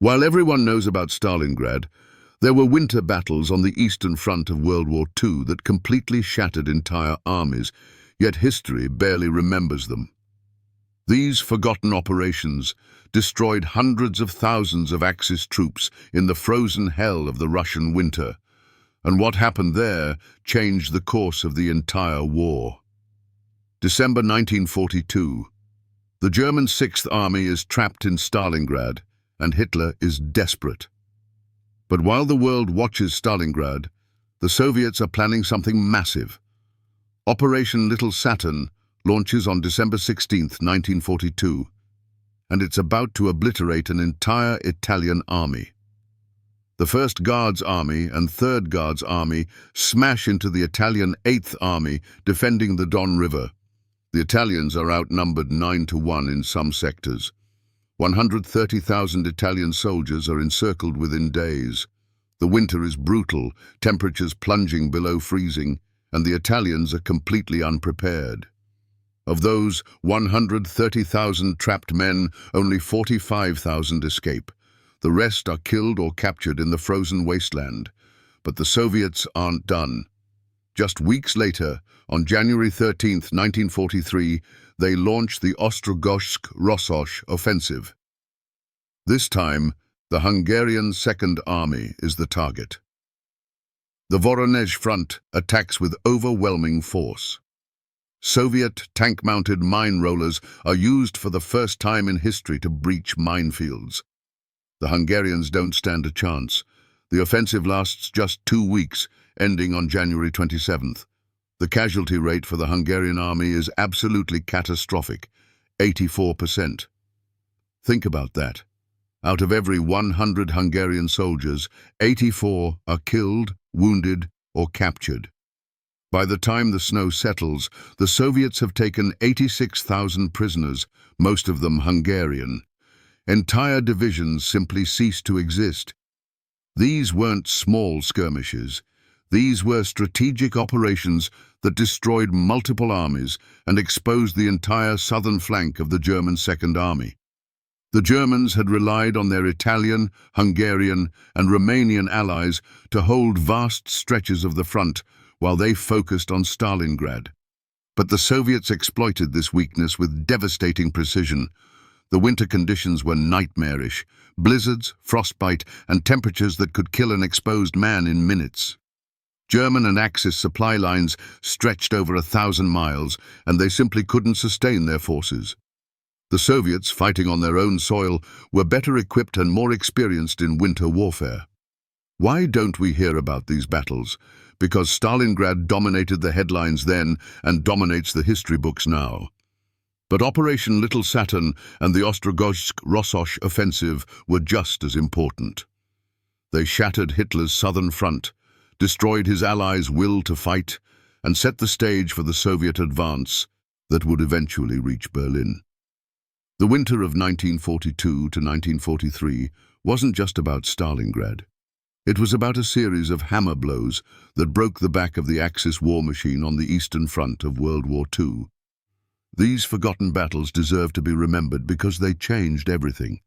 While everyone knows about Stalingrad, there were winter battles on the Eastern Front of World War II that completely shattered entire armies, yet history barely remembers them. These forgotten operations destroyed hundreds of thousands of Axis troops in the frozen hell of the Russian winter, and what happened there changed the course of the entire war. December 1942. The German Sixth Army is trapped in Stalingrad, and Hitler is desperate. But while the world watches Stalingrad, the Soviets are planning something massive. Operation Little Saturn launches on December 16, 1942, and it's about to obliterate an entire Italian army. The 1st Guards Army and 3rd Guards Army smash into the Italian 8th Army defending the Don River. The Italians are outnumbered 9-1 in some sectors. 130,000 Italian soldiers are encircled within days. The winter is brutal, temperatures plunging below freezing, and the Italians are completely unprepared. Of those 130,000 trapped men, only 45,000 escape. The rest are killed or captured in the frozen wasteland. But the Soviets aren't done. Just weeks later, on January 13, 1943, they launched the Ostrogozhsk-Rossosh offensive. This time, the Hungarian Second Army is the target. The Voronezh front attacks with overwhelming force. Soviet tank-mounted mine rollers are used for the first time in history to breach minefields. The Hungarians don't stand a chance. The offensive lasts just 2 weeks, ending on January 27th. The casualty rate for the Hungarian army is absolutely catastrophic, 84%. Think about that. Out of every 100 Hungarian soldiers, 84 are killed, wounded, or captured. By the time the snow settles, the Soviets have taken 86,000 prisoners, most of them Hungarian. Entire divisions simply cease to exist. These weren't small skirmishes. These were strategic operations that destroyed multiple armies and exposed the entire southern flank of the German Second Army. The Germans had relied on their Italian, Hungarian, and Romanian allies to hold vast stretches of the front while they focused on Stalingrad. But the Soviets exploited this weakness with devastating precision. The winter conditions were nightmarish: blizzards, frostbite, and temperatures that could kill an exposed man in minutes. German and Axis supply lines stretched over 1,000 miles, and they simply couldn't sustain their forces. The Soviets, fighting on their own soil, were better equipped and more experienced in winter warfare. Why don't we hear about these battles? Because Stalingrad dominated the headlines then and dominates the history books now. But Operation Little Saturn and the Ostrogozhsk-Rossosh offensive were just as important. They shattered Hitler's southern front, destroyed his allies' will to fight, and set the stage for the Soviet advance that would eventually reach Berlin. The winter of 1942 to 1943 wasn't just about Stalingrad. It was about a series of hammer blows that broke the back of the Axis war machine on the Eastern Front of World War II. These forgotten battles deserve to be remembered because they changed everything.